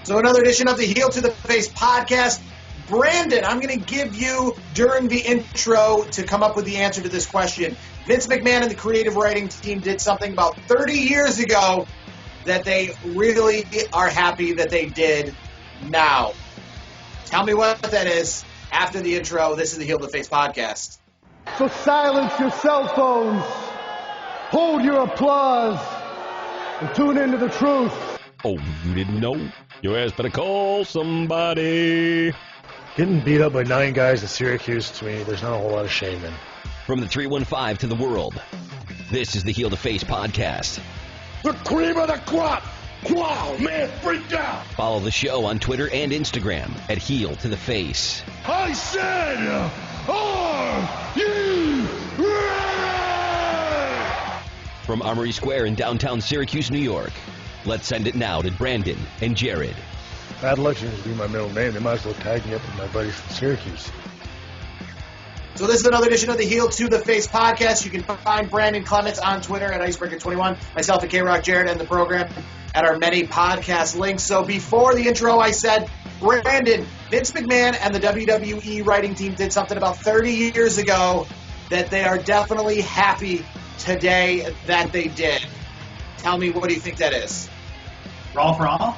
So another edition of the Heel to the Face podcast. Brandon, I'm going to give you, during the intro, to come up with the answer to this question. Vince McMahon and the creative writing team did something about 30 years ago that they really are happy that they did now. Tell me what that is after the intro. This is the Heel to the Face podcast. So silence your cell phones, hold your applause, and tune into the truth. Oh, you didn't know? Your ass better call somebody. Getting beat up by 9 guys at Syracuse, to me, there's not a whole lot of shame in. From the 315 to the world, this is the Heel to Face podcast. The cream of the crop! Wow, man, freaked out! Follow the show on Twitter and Instagram at Heel to the Face. I said, are you ready? From Armory Square in downtown Syracuse, New York, let's send it now to Brandon and Jared. Bad luck to be my middle name. They might as well tag me up with my buddies from Syracuse. So this is another edition of the Heel to the Face podcast. You can find Brandon Clements on Twitter at Icebreaker21, myself at K-Rock Jared, and the program at our many podcast links. So before the intro, I said, Brandon, Vince McMahon and the WWE writing team did something about 30 years ago that they are definitely happy today that they did. Tell me, what do you think that is? Brawl for all?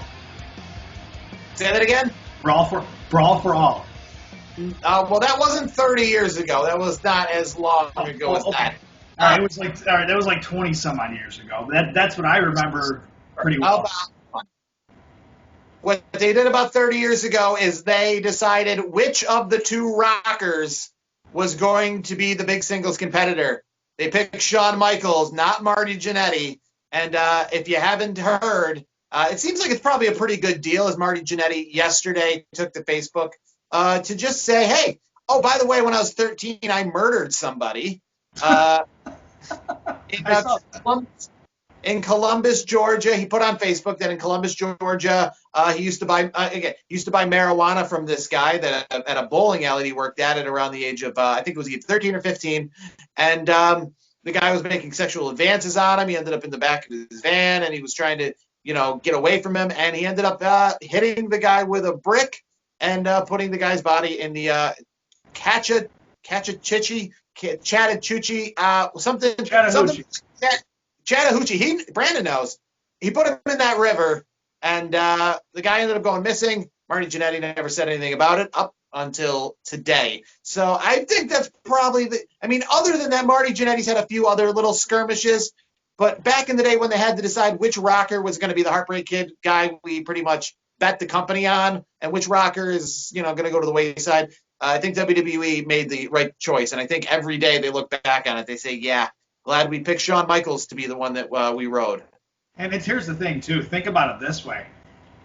Say that again? Brawl for all. Well, that wasn't 30 years ago. That was not as long ago as that. All right, that was like 20 some odd years ago. That's what I remember pretty well. What they did about 30 years ago is they decided which of the two Rockers was going to be the big singles competitor. They picked Shawn Michaels, not Marty Jannetty. And if you haven't heard, it seems like it's probably a pretty good deal, as Marty Jannetty yesterday took to Facebook to just say, hey, oh, by the way, when I was 13, I murdered somebody in Columbus, Georgia. He put on Facebook that in Columbus, Georgia, he used to buy marijuana from this guy that at a bowling alley he worked at around the age of, I think it was either 13 or 15. And the guy was making sexual advances on him. He ended up in the back of his van, and he was trying to, get away from him. And he ended up hitting the guy with a brick and putting the guy's body in the Chattahoochee. Brandon knows. He put him in that river, and the guy ended up going missing. Marty Jannetty never said anything about it up until today. So I think that's probably other than that, Marty Jannetty's had a few other little skirmishes. But back in the day when they had to decide which rocker was going to be the Heartbreak Kid guy, we pretty much bet the company on, and which rocker is, going to go to the wayside. I think WWE made the right choice. And I think every day they look back on it, they say, yeah, glad we picked Shawn Michaels to be the one that we rode. And here's the thing, too. Think about it this way.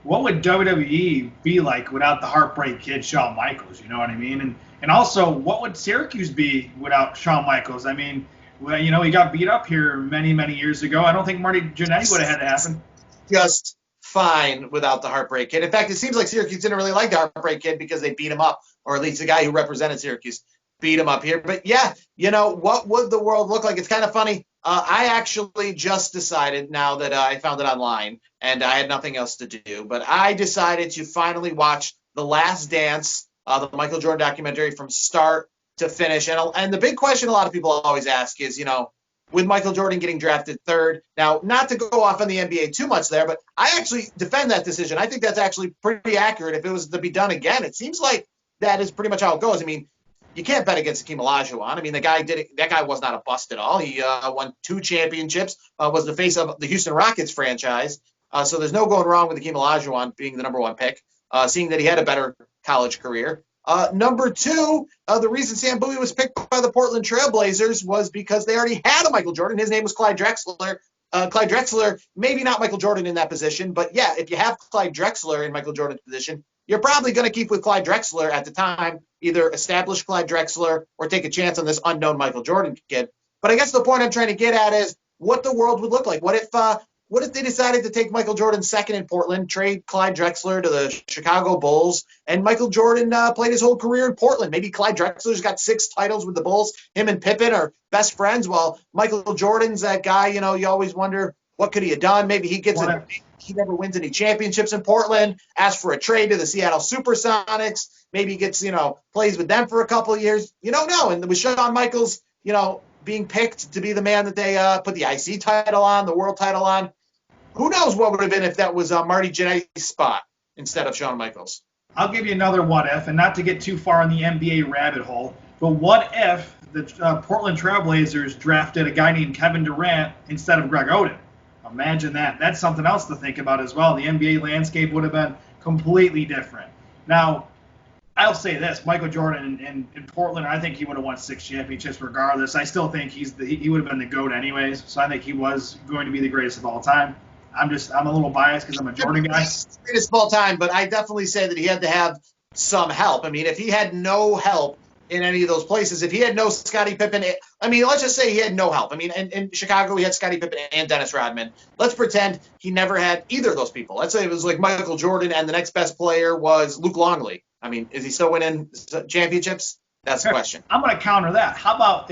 What would WWE be like without the Heartbreak Kid, Shawn Michaels? You know what I mean? And also, what would Syracuse be without Shawn Michaels? I mean, he got beat up here many, many years ago. I don't think Marty Jannetty would have had to happen. Just fine without the Heartbreak Kid. In fact, it seems like Syracuse didn't really like the Heartbreak Kid because they beat him up, or at least the guy who represented Syracuse beat him up here. But yeah, what would the world look like? It's kind of funny. I actually just decided, now that I found it online and I had nothing else to do, but I decided to finally watch The Last Dance, the Michael Jordan documentary, from start to finish. And the big question a lot of people always ask is, with Michael Jordan getting drafted third, now, not to go off on the NBA too much there, but I actually defend that decision. I think that's actually pretty accurate. If it was to be done again, it seems like that is pretty much how it goes. I mean, you can't bet against Hakeem Olajuwon. I mean, the guy did it. That guy was not a bust at all. He won 2 championships, was the face of the Houston Rockets franchise. So there's no going wrong with Hakeem Olajuwon being the number 1 pick, seeing that he had a better college career. Number 2, the reason Sam Bowie was picked by the Portland Trailblazers was because they already had a Michael Jordan. His name was Clyde Drexler. Clyde Drexler, maybe not Michael Jordan in that position, but yeah, if you have Clyde Drexler in Michael Jordan's position, you're probably going to keep with Clyde Drexler at the time, either establish Clyde Drexler or take a chance on this unknown Michael Jordan kid. But I guess the point I'm trying to get at is what the world would look like. What if they decided to take Michael Jordan second in Portland, trade Clyde Drexler to the Chicago Bulls, and Michael Jordan played his whole career in Portland? Maybe Clyde Drexler's got 6 titles with the Bulls. Him and Pippen are best friends. While Michael Jordan's that guy, you always wonder What could he have done? Maybe he he never wins any championships in Portland, asks for a trade to the Seattle Supersonics. Maybe he gets, plays with them for a couple of years. You don't know. And with Shawn Michaels, being picked to be the man that they put the IC title on, the world title on, who knows what would have been if that was Marty Jannetty's spot instead of Shawn Michaels. I'll give you another what if, and not to get too far in the NBA rabbit hole, but what if the Portland Trailblazers drafted a guy named Kevin Durant instead of Greg Oden? Imagine that. That's something else to think about as well. The NBA landscape would have been completely different. Now, I'll say this: Michael Jordan in Portland, I think he would have won 6 championships regardless. I still think he would have been the GOAT anyways. So I think he was going to be the greatest of all time. I'm a little biased because I'm a Jordan guy. Greatest of all time, but I definitely say that he had to have some help. I mean, if he had no help in any of those places, if he had no Scottie Pippen, let's just say he had no help. I mean, in Chicago, he had Scottie Pippen and Dennis Rodman. Let's pretend he never had either of those people. Let's say it was like Michael Jordan and the next best player was Luke Longley. I mean, is he still winning championships? That's the question. I'm going to counter that. How about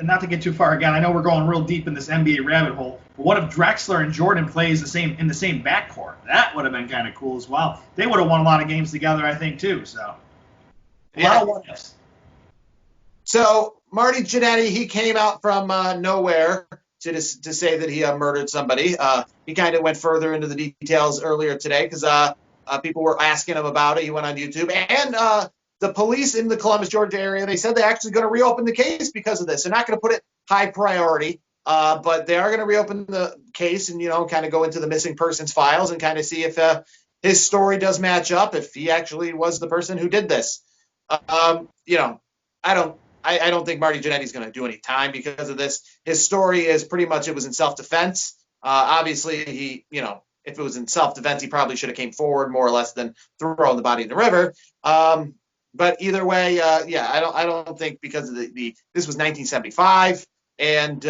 not to get too far again, I know we're going real deep in this NBA rabbit hole, but what if Drexler and Jordan plays in the same backcourt? That would have been kind of cool as well. They would have won a lot of games together, I think, too. So, a lot of what ifs. So, Marty Jannetty, he came out from nowhere to say that he murdered somebody. He kind of went further into the details earlier today because people were asking him about it. He went on YouTube. And the police in the Columbus, Georgia area, they said they're actually going to reopen the case because of this. They're not going to put it high priority, but they are going to reopen the case and, kind of go into the missing persons files and kind of see if his story does match up, if he actually was the person who did this. I don't think Marty Jannetty's going to do any time because of this. His story is pretty much it was in self-defense. Obviously, if it was in self-defense, he probably should have came forward more or less than throwing the body in the river. But either way, I don't think because of this was 1975, and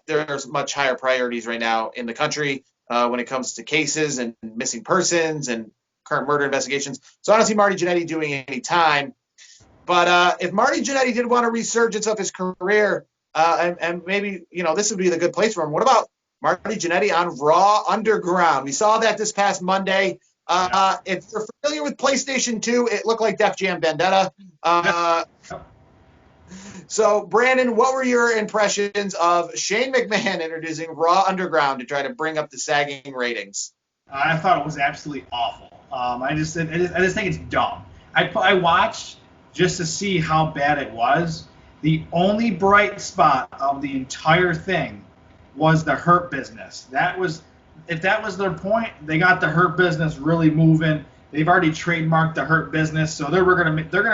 there's much higher priorities right now in the country when it comes to cases and missing persons and current murder investigations. So I don't see Marty Jannetty doing any time. But if Marty Jannetty did want a resurgence of his career, and maybe, this would be the good place for him, what about Marty Jannetty on Raw Underground? We saw that this past Monday. If you're familiar with PlayStation 2, it looked like Def Jam Vendetta. So, Brandon, what were your impressions of Shane McMahon introducing Raw Underground to try to bring up the sagging ratings? I thought it was absolutely awful. I just think it's dumb. I watched just to see how bad it was. The only bright spot of the entire thing was the Hurt Business. If that was their point, they got the Hurt Business really moving. They've already trademarked the Hurt Business, so they're gonna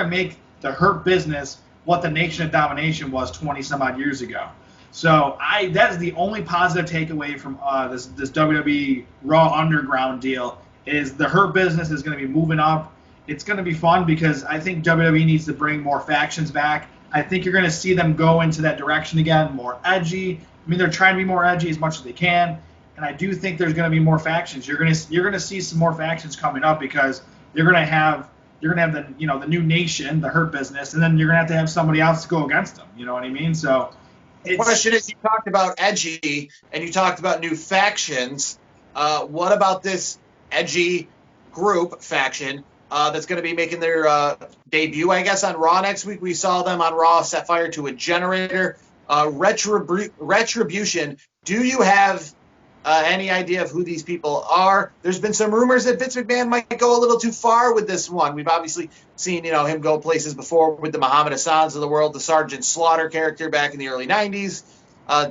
make the Hurt Business what the Nation of Domination was 20 some odd years ago. So that is the only positive takeaway from this WWE Raw Underground deal is the Hurt Business is going to be moving up. It's going to be fun because I think WWE needs to bring more factions back. I think you're going to see them go into that direction again, more edgy. I mean, they're trying to be more edgy as much as they can, and I do think there's going to be more factions. You're going to see some more factions coming up because you're going to have the the new Nation, the Hurt Business, and then you're going to have somebody else to go against them. You know what I mean? So the question is, you talked about edgy and you talked about new factions. What about this edgy group faction that's going to be making their debut, I guess, on Raw next week? We saw them on Raw set fire to a generator. Retribution. Do you have any idea of who these people are? There's been some rumors that Vince McMahon might go a little too far with this one. We've obviously seen, him go places before with the Muhammad Hassans of the world, the Sergeant Slaughter character back in the early 90s,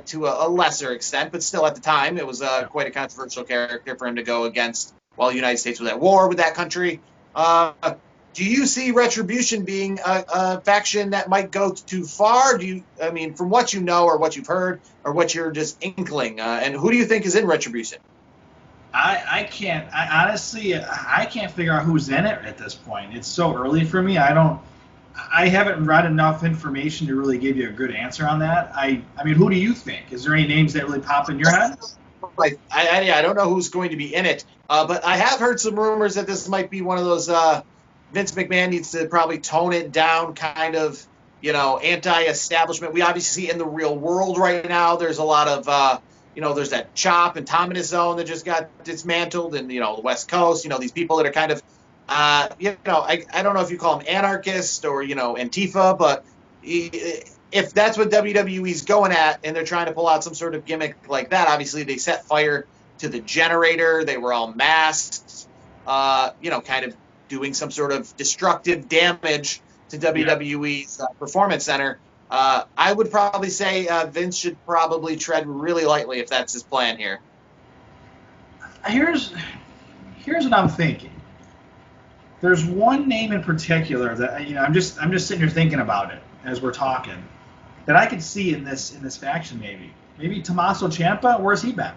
to a lesser extent, but still at the time it was quite a controversial character for him to go against while the United States was at war with that country. Do you see Retribution being a faction that might go too far? From what you know or what you've heard or what you're just inkling, and who do you think is in Retribution? I honestly can't figure out who's in it at this point. It's so early for me. I haven't read enough information to really give you a good answer on that. I mean, who do you think? Is there any names that really pop in your head? I don't know who's going to be in it, but I have heard some rumors that this might be one of those Vince McMahon needs to probably tone it down kind of, anti-establishment. We obviously see in the real world right now there's a lot of there's that Chop and Dominus Zone that just got dismantled, and the West Coast. These people that are kind of, I don't know if you call them anarchists or Antifa, but if that's what WWE's going at, and they're trying to pull out some sort of gimmick like that, obviously they set fire to the generator. They were all masked, kind of doing some sort of destructive damage to WWE's Performance Center. I would probably say Vince should probably tread really lightly if that's his plan here. Here's what I'm thinking. There's one name in particular that I'm just sitting here thinking about it as we're talking, that I could see in this faction maybe Tommaso Ciampa. Where's he been?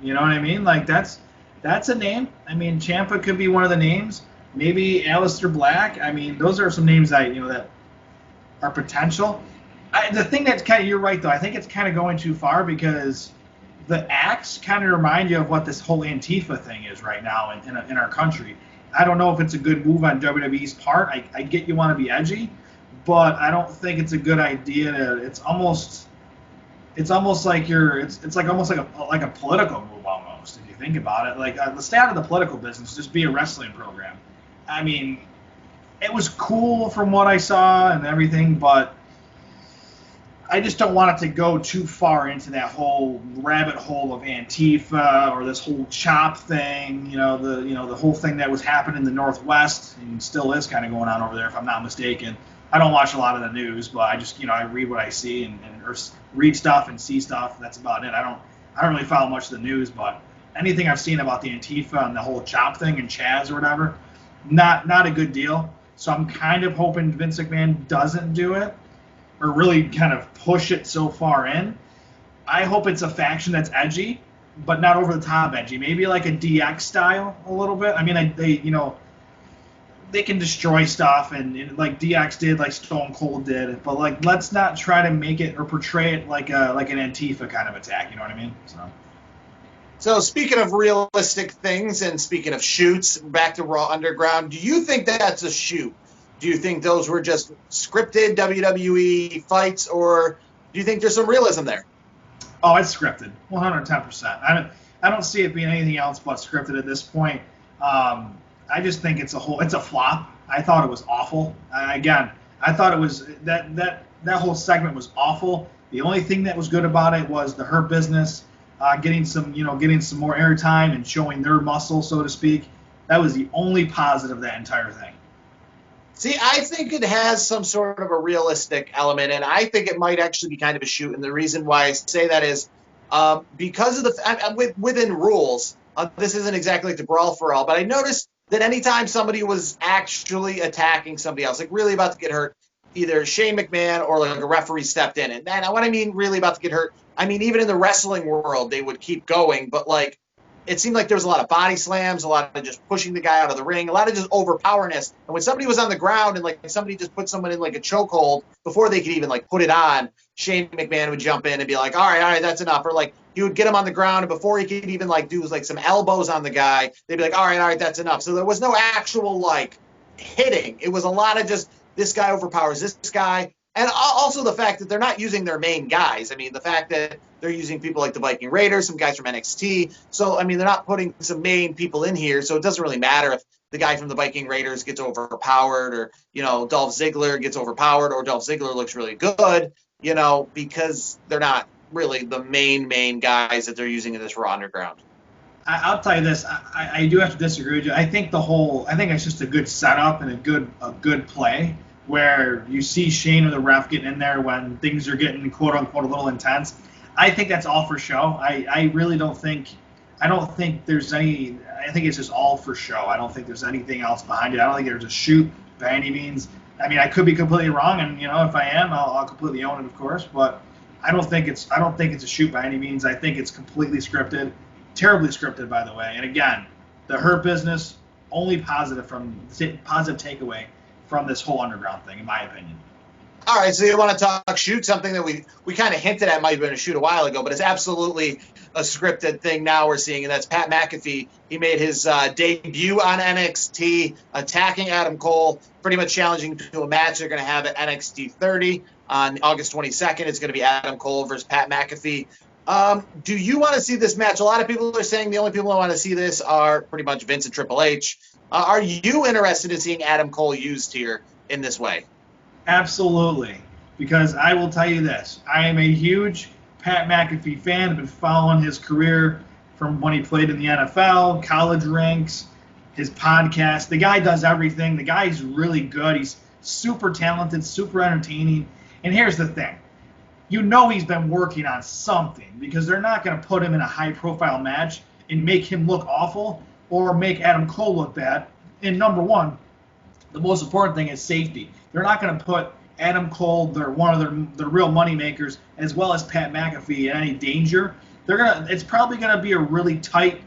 You know what I mean? Like that's a name. I mean, Ciampa could be one of the names. Maybe Aleister Black. I mean, those are some names that are potential. The thing that's you're right though. I think it's kind of going too far because the acts kind of remind you of what this whole Antifa thing is right now in our country. I don't know if it's a good move on WWE's part. I get you want to be edgy, but I don't think it's a good idea. It's almost like it's almost like a political move almost if you think about it. Like let's stay out of the political business. Just be a wrestling program. I mean, it was cool from what I saw and everything, but I just don't want it to go too far into that whole rabbit hole of Antifa or this whole Chop thing. The whole thing that was happening in the Northwest and still is kind of going on over there, if I'm not mistaken. I don't watch a lot of the news, but I just I read what I see and or read stuff and see stuff. That's about it. I don't really follow much of the news, but anything I've seen about the Antifa and the whole Chop thing and Chaz or whatever, not a good deal. So I'm kind of hoping Vince McMahon doesn't do it or really kind of push it so far in. I hope it's a faction that's edgy, but not over the top edgy. Maybe like a DX style a little bit. I mean, they can destroy stuff and like DX did, like Stone Cold did, but like let's not try to make it or portray it like an Antifa kind of attack. You know what I mean? So speaking of realistic things and speaking of shoots, back to Raw Underground, do you think that's a shoot? Do you think those were just scripted WWE fights, or do you think there's some realism there? Oh, it's scripted, 110%. I don't see it being anything else but scripted at this point. I just think it's a flop. I thought it was awful. Again, I thought it was that whole segment was awful. The only thing that was good about it was the Hurt Business getting some more airtime and showing their muscle, so to speak. That was the only positive of that entire thing. See, I think it has some sort of a realistic element, and I think it might actually be kind of a shoot. And the reason why I say that is because of within rules. This isn't exactly like the Brawl for All, but I noticed that anytime somebody was actually attacking somebody else, like really about to get hurt, either Shane McMahon or like a referee stepped in. And what I mean really about to get hurt, I mean even in the wrestling world, they would keep going, but like it seemed like there was a lot of body slams, a lot of just pushing the guy out of the ring, a lot of just overpowerness. And when somebody was on the ground and like somebody just put someone in like a chokehold before they could even like put it on, Shane McMahon would jump in and be like, all right, that's enough. Or like he would get him on the ground, and before he could even like do like some elbows on the guy, they'd be like, all right, that's enough. So there was no actual like hitting. It was a lot of just this guy overpowers this guy. And also the fact that they're not using their main guys. I mean, the fact that they're using people like the Viking Raiders, some guys from NXT. So, I mean, they're not putting some main people in here. So it doesn't really matter if the guy from the Viking Raiders gets overpowered or, Dolph Ziggler gets overpowered or Dolph Ziggler looks really good, because they're not really the main guys that they're using in this Raw Underground. I'll tell you this. I do have to disagree with you. I think it's just a good setup and a good play, where you see Shane or the ref getting in there when things are getting quote unquote a little intense. I think that's all for show. I really don't think there's any. I think it's just all for show. I don't think there's anything else behind it. I don't think there's a shoot by any means. I mean, I could be completely wrong, and if I am, I'll completely own it, of course. But I don't think it's a shoot by any means. I think it's completely scripted, terribly scripted, by the way. And again, the Hurt Business, only positive takeaway from this whole Underground thing, in my opinion. All right, so you want to talk shoot, something that we kind of hinted at might have been a shoot a while ago, but it's absolutely a scripted thing now we're seeing, and that's Pat McAfee. He made his debut on NXT, attacking Adam Cole, pretty much challenging to a match they're going to have at NXT 30 on August 22nd. It's going to be Adam Cole versus Pat McAfee. Do you want to see this match? A lot of people are saying the only people who want to see this are pretty much Vince and Triple H. Are you interested in seeing Adam Cole used here in this way? Absolutely, because I will tell you this. I am a huge Pat McAfee fan. I've been following his career from when he played in the NFL, college ranks, his podcast. The guy does everything. The guy's really good. He's super talented, super entertaining. And here's the thing. You know he's been working on something because they're not going to put him in a high-profile match and make him look awful or make Adam Cole look bad. And number one, the most important thing is safety. They're not going to put Adam Cole, one of their real money makers, as well as Pat McAfee in any danger. It's probably going to be a really tight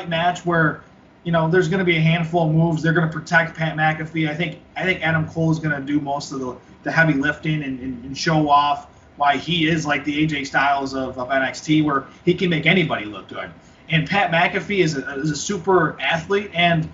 match where, there's going to be a handful of moves. They're going to protect Pat McAfee. I think Adam Cole is going to do most of the heavy lifting and show off why he is like the AJ Styles of NXT, where he can make anybody look good. And Pat McAfee is a super athlete, and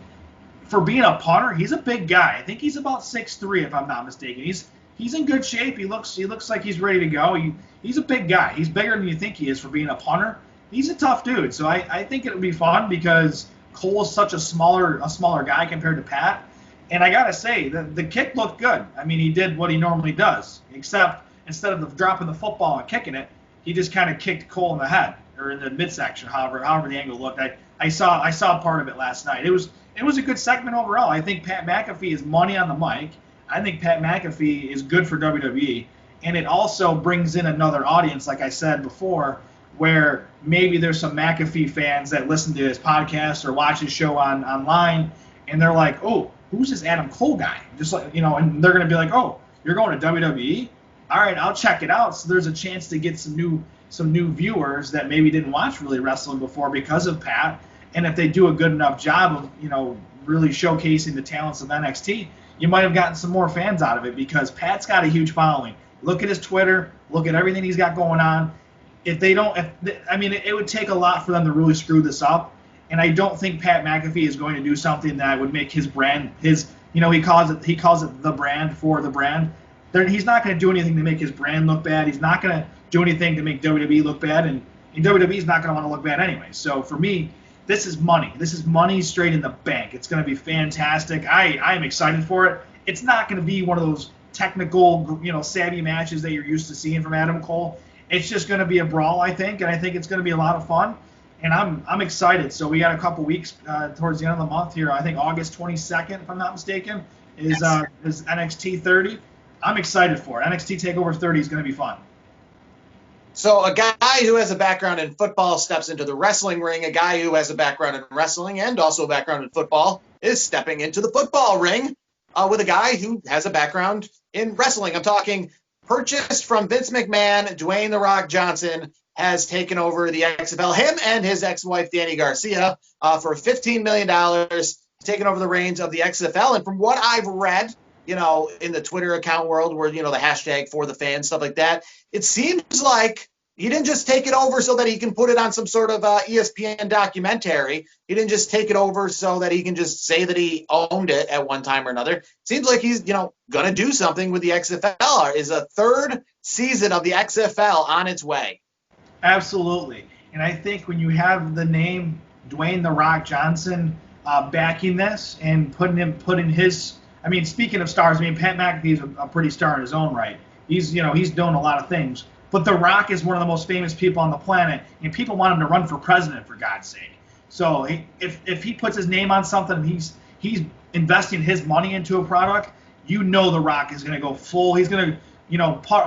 for being a punter, he's a big guy. I think he's about 6'3", if I'm not mistaken. He's in good shape. He looks like he's ready to go. He's a big guy. He's bigger than you think he is for being a punter. He's a tough dude. So I think it'll be fun because Cole is such a smaller guy compared to Pat. And I gotta say, the kick looked good. I mean, he did what he normally does, except instead of dropping the football and kicking it, he just kind of kicked Cole in the head or in the midsection, however the angle looked. I saw part of it last night. It was a good segment overall. I think Pat McAfee is money on the mic. I think Pat McAfee is good for WWE, and it also brings in another audience, like I said before, where maybe there's some McAfee fans that listen to his podcast or watch his show online, and they're like, oh, who's this Adam Cole guy? Just like, and they're going to be like, oh, you're going to WWE? All right, I'll check it out. So there's a chance to get some new viewers that maybe didn't watch really wrestling before because of Pat. And if they do a good enough job of, really showcasing the talents of NXT, you might have gotten some more fans out of it because Pat's got a huge following. Look at his Twitter. Look at everything he's got going on. It would take a lot for them to really screw this up. And I don't think Pat McAfee is going to do something that would make his brand, he calls it the brand for the brand. He's not going to do anything to make his brand look bad. He's not going to do anything to make WWE look bad, and WWE is not going to want to look bad anyway. So for me, this is money. This is money straight in the bank. It's going to be fantastic. I am excited for it. It's not going to be one of those technical, savvy matches that you're used to seeing from Adam Cole. It's just going to be a brawl, I think, and I think it's going to be a lot of fun. And I'm excited. So we got a couple weeks towards the end of the month here. I think August 22nd, if I'm not mistaken, is NXT 30. I'm excited for it. NXT TakeOver 30 is going to be fun. So a guy who has a background in football steps into the wrestling ring. A guy who has a background in wrestling and also a background in football is stepping into the football ring with a guy who has a background in wrestling. I'm talking purchased from Vince McMahon. Dwayne "The Rock" Johnson has taken over the XFL. Him and his ex-wife, Danny Garcia, for $15 million, taken over the reins of the XFL. And from what I've read, in the Twitter account world where, the hashtag for the fans, stuff like that, it seems like he didn't just take it over so that he can put it on some sort of ESPN documentary. He didn't just take it over so that he can just say that he owned it at one time or another. Seems like he's, going to do something with the XFL. Is a third season of the XFL on its way? Absolutely. And I think when you have the name Dwayne "The Rock" Johnson backing this and putting his, speaking of stars, Pat McAfee is a pretty star in his own right. He's doing a lot of things. But The Rock is one of the most famous people on the planet, and people want him to run for president, for God's sake. So if he puts his name on something, he's investing his money into a product, The Rock is going to go full. He's going to,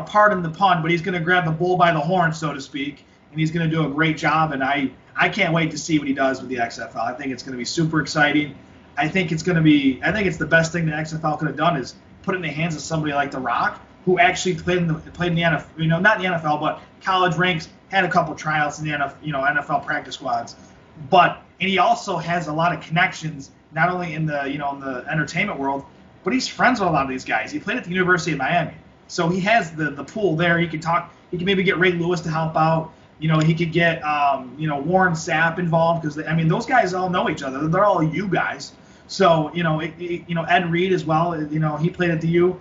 pardon the pun, but he's going to grab the bull by the horn, so to speak, and he's going to do a great job. And I can't wait to see what he does with the XFL. I think it's going to be super exciting. I think it's the best thing the XFL could have done is put it in the hands of somebody like The Rock, who actually played in the NFL, not in the NFL, but college ranks, had a couple tryouts in the NFL practice squads. And he also has a lot of connections, not only in the in the entertainment world, but he's friends with a lot of these guys. He played at the University of Miami, so he has the pool there. He can maybe get Ray Lewis to help out. He could get Warren Sapp involved because those guys all know each other. They're all U guys. So Ed Reed as well. He played at the U.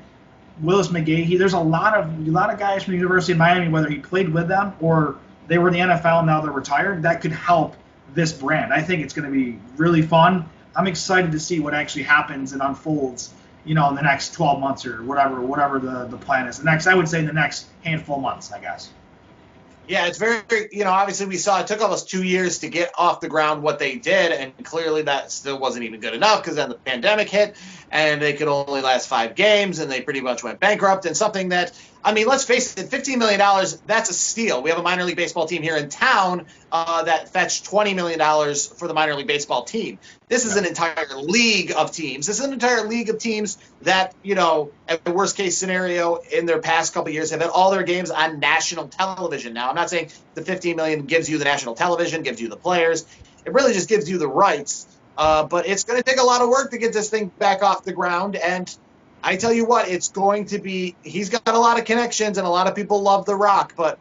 Willis McGahee. There's a lot of guys from the University of Miami, whether he played with them or they were in the NFL, now they're retired. That could help this brand. I think it's going to be really fun. I'm excited to see what actually happens and unfolds, in the next 12 months or whatever the plan is. I would say the next handful of months, I guess. Yeah, it's very, obviously we saw it took almost 2 years to get off the ground what they did, and clearly that still wasn't even good enough because then the pandemic hit, and they could only last 5 games, and they pretty much went bankrupt. And something that, let's face it, $15 million, that's a steal. We have a minor league baseball team here in town that fetched $20 million for the minor league baseball team. This is an entire league of teams. This is an entire league of teams that, at the worst case scenario in their past couple of years have had all their games on national television. Now, I'm not saying the $15 million gives you the national television, gives you the players. It really just gives you the rights. But it's going to take a lot of work to get this thing back off the ground. And I tell you what, it's going to be – he's got a lot of connections, and a lot of people love The Rock. But,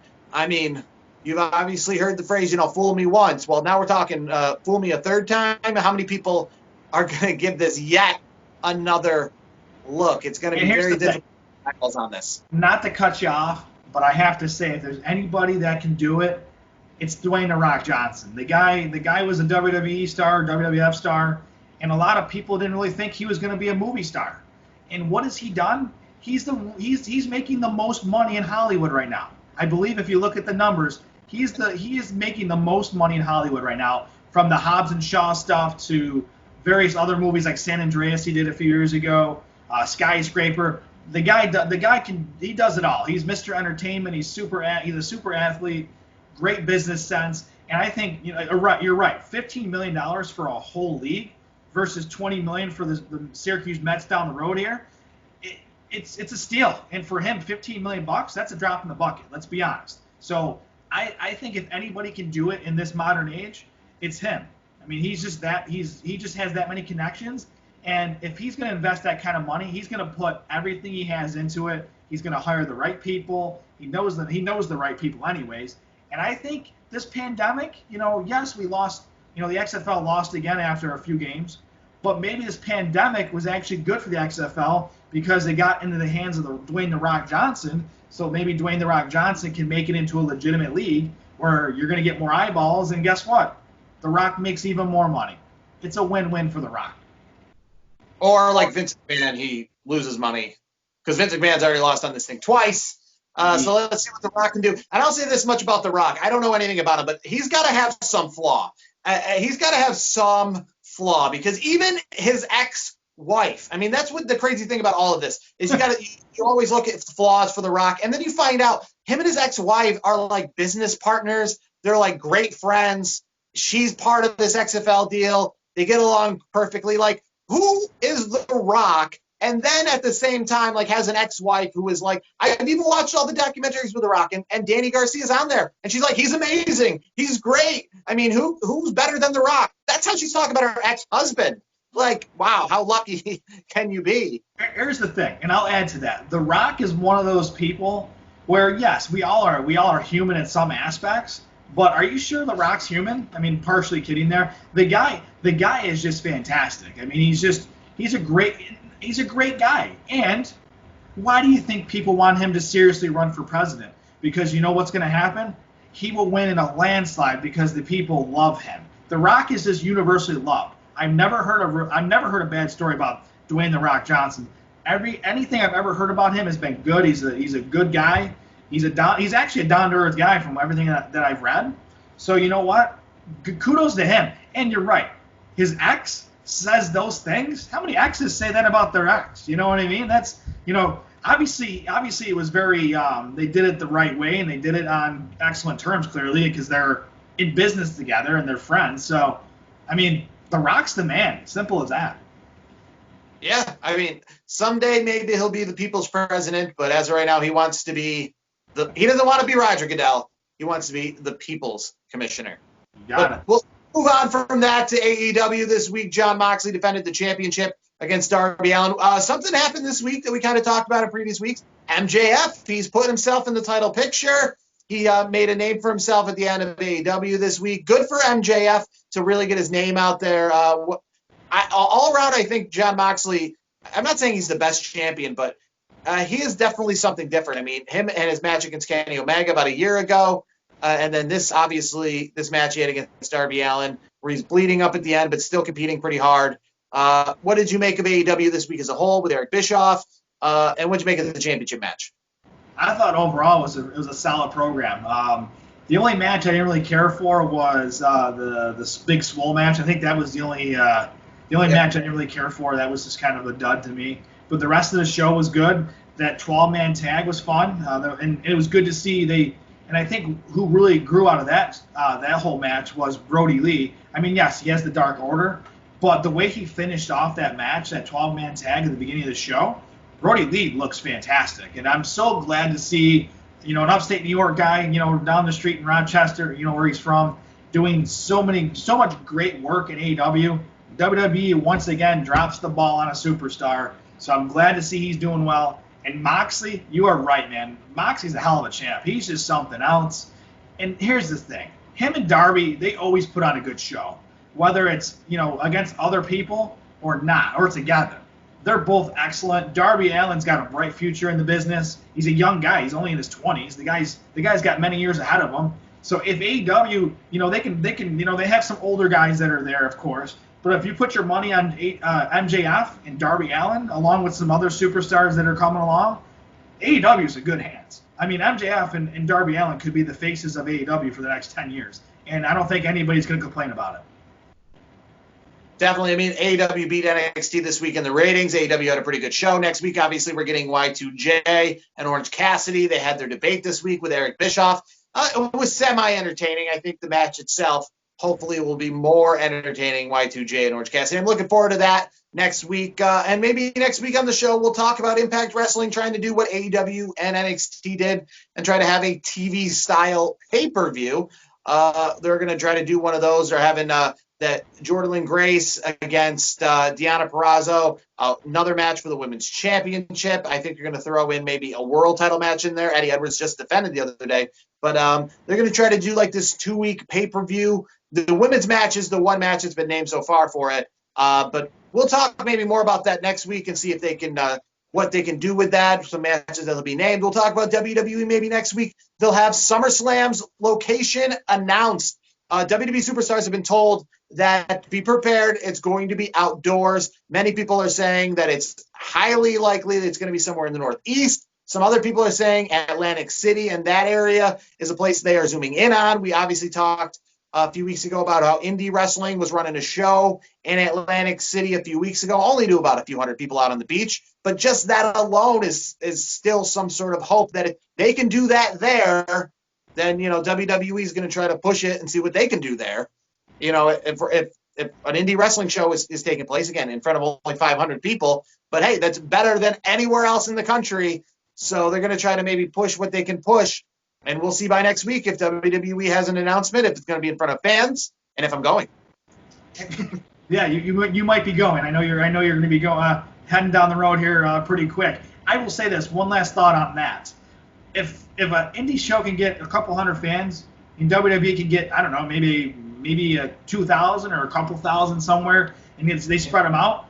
you've obviously heard the phrase, fool me once. Well, now we're talking fool me a third time. How many people are going to give this yet another look? It's going to be very difficult on this. Not to cut you off, but I have to say, if there's anybody that can do it, it's Dwayne "The Rock" Johnson. The guy was a WWE star, WWF star, and a lot of people didn't really think he was going to be a movie star. And what has he done? He's making the most money in Hollywood right now. I believe if you look at the numbers, he is making the most money in Hollywood right now, from the Hobbs and Shaw stuff to various other movies like San Andreas he did a few years ago, Skyscraper. The guy does it all. He's Mr. Entertainment. He's a super athlete, great business sense. And I think you're right. $15 million for a whole league versus $20 million for the Syracuse Mets down the road here. It's a steal. And for him, $15 million, that's a drop in the bucket. Let's be honest. So I think if anybody can do it in this modern age, it's him. He just has that many connections. And if he's going to invest that kind of money, he's going to put everything he has into it. He's going to hire the right people. He knows the right people anyways. And I think this pandemic, yes, we lost, the XFL lost again after a few games, but maybe this pandemic was actually good for the XFL because they got into the hands of Dwayne "The Rock" Johnson. So maybe Dwayne "The Rock" Johnson can make it into a legitimate league where you're going to get more eyeballs. And guess what? The Rock makes even more money. It's a win-win for The Rock. Or like Vince McMahon, he loses money because Vince McMahon's already lost on this thing twice. So let's see what The Rock can do. And I'll say this much about The Rock. I don't know anything about him, but he's got to have some flaw. He's got to have some flaw because even his ex-wife, that's what the crazy thing about all of this is. You always look at flaws for The Rock, and then you find out him and his ex-wife are like business partners. They're like great friends. She's part of this XFL deal. They get along perfectly. Like, who is The Rock? And then at the same time, has an ex-wife who is like, I've even watched all the documentaries with The Rock, and Danny Garcia's on there. And she's like, he's amazing. He's great. Who's better than The Rock? That's how she's talking about her ex-husband. Like, wow, how lucky can you be? Here's the thing, and I'll add to that. The Rock is one of those people where, yes, we all are human in some aspects, but are you sure The Rock's human? Partially kidding there. The guy is just fantastic. He's a great guy. And why do you think people want him to seriously run for president? Because you know what's going to happen? He will win in a landslide because the people love him. The Rock is just universally loved. I've never heard a bad story about Dwayne "The Rock" Johnson. Anything I've ever heard about him has been good. He's a good guy. He's actually a down-to-earth guy from everything that I've read. So you know what? Kudos to him. And you're right. His ex says those things. How many exes say that about their ex? You know what I mean? That's, obviously it was very, they did it the right way, and they did it on excellent terms, clearly, because they're in business together and they're friends. So, The Rock's the man. Simple as that. Yeah, someday maybe he'll be the people's president, but as of right now, he wants to be he doesn't want to be Roger Goodell. He wants to be the people's commissioner. Got it. We'll move on from that to AEW this week. Jon Moxley defended the championship against Darby Allin. Something happened this week that we kind of talked about in previous weeks. MJF, he's put himself in the title picture. He made a name for himself at the end of AEW this week. Good for MJF to really get his name out there. All around, I think Jon Moxley, I'm not saying he's the best champion, but he is definitely something different. Him and his match against Kenny Omega about a year ago, And then this match he had against Darby Allin, where he's bleeding up at the end, but still competing pretty hard. What did you make of AEW this week as a whole with Eric Bischoff? And what did you make of the championship match? I thought overall it was a solid program. The only match I didn't really care for was the Big Swole match. I think that was the only match I didn't really care for. That was just kind of a dud to me. But the rest of the show was good. That 12-man tag was fun, and it was good to see And I think who really grew out of that whole match was Brody Lee. I mean, yes, he has the Dark Order, but the way he finished off that match, that 12-man tag at the beginning of the show, Brody Lee looks fantastic. And I'm so glad to see, an upstate New York guy, down the street in Rochester, where he's from, doing so much great work in AEW. WWE once again drops the ball on a superstar. So I'm glad to see he's doing well. And Moxley, you are right, man. Moxley's a hell of a champ. He's just something else. And here's the thing. Him and Darby, they always put on a good show. Whether it's, against other people or not, or together. They're both excellent. Darby Allin's got a bright future in the business. He's a young guy. He's only in his 20s. The guy's got many years ahead of him. So if AEW, they can, they have some older guys that are there, of course. But if you put your money on MJF and Darby Allin, along with some other superstars that are coming along, AEW is in good hands. I mean, MJF and Darby Allin could be the faces of AEW for the next 10 years. And I don't think anybody's going to complain about it. Definitely. I mean, AEW beat NXT this week in the ratings. AEW had a pretty good show. Next week, obviously, we're getting Y2J and Orange Cassidy. They had their debate this week with Eric Bischoff. It was semi-entertaining. I think the match itself hopefully will be more entertaining, Y2J and Orange Cassidy. I'm looking forward to that next week. And maybe next week on the show, we'll talk about Impact Wrestling trying to do what AEW and NXT did and try to have a TV-style pay-per-view. They're going to try to do one of those. They're having that Jordan Grace against Deonna Purrazzo, another match for the Women's Championship. I think you're going to throw in maybe a world title match in there. Eddie Edwards just defended the other day. But they're going to try to do like this 2-week pay-per-view. The women's match is the one match that's been named so far for it. But we'll talk maybe more about that next week and see if they can what they can do with that, some matches that'll be named. We'll talk about WWE maybe next week. They'll have SummerSlam's location announced. WWE superstars have been told that be prepared, it's going to be outdoors. Many people are saying that it's highly likely that it's going to be somewhere in the Northeast. Some other people are saying Atlantic City, and that area is a place they are zooming in on. We obviously talked a few weeks ago about how Indie Wrestling was running a show in Atlantic City a few weeks ago, only to about a few hundred people out on the beach. But just that alone is still some sort of hope that if they can do that there, then, WWE is going to try to push it and see what they can do there. If an indie wrestling show is taking place, again, in front of only 500 people, but hey, that's better than anywhere else in the country. So they're going to try to maybe push what they can push. And we'll see by next week if WWE has an announcement, if it's going to be in front of fans, and if I'm going. Yeah, you might be going. I know you're going to be heading down the road here pretty quick. I will say this, one last thought on that. If an indie show can get a couple hundred fans, and WWE can get, I don't know, maybe a 2,000 or a couple thousand somewhere, and they spread them out,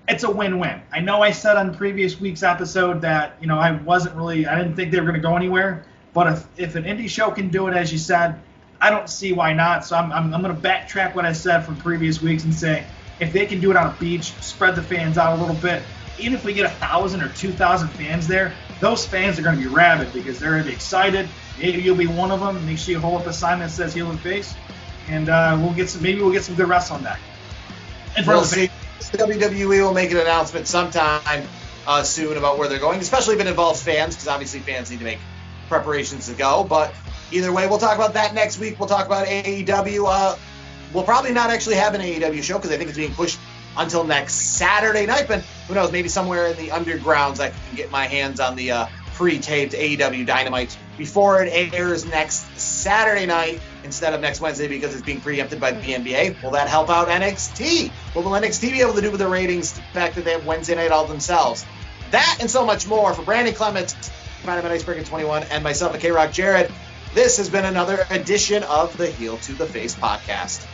it's a win-win. I know I said on previous week's episode that, I didn't think they were going to go anywhere. But if an indie show can do it, as you said, I don't see why not. So I'm going to backtrack what I said from previous weeks and say, if they can do it on a beach, spread the fans out a little bit, even if we get 1,000 or 2,000 fans there, those fans are going to be rabid because they're going to be excited. Maybe you'll be one of them. Make sure you hold up a sign that says heel and face, and we'll get some good wrestling back. We'll see. WWE will make an announcement sometime soon about where they're going, especially if it involves fans, because obviously fans need to make preparations to go. But either way, we'll talk about that next week. We'll talk about AEW. We'll probably not actually have an AEW show because I think it's being pushed until next Saturday night. But who knows? Maybe somewhere in the undergrounds I can get my hands on the pre-taped AEW Dynamite before it airs next Saturday night instead of next Wednesday because it's being preempted by the NBA. Will that help out NXT? What will NXT be able to do with the ratings, the fact that they have Wednesday night all themselves? That and so much more. For Brandon Clements, find him at Icebreaker21, and myself at K-Rock Jared, this has been another edition of the Heel to the Face podcast.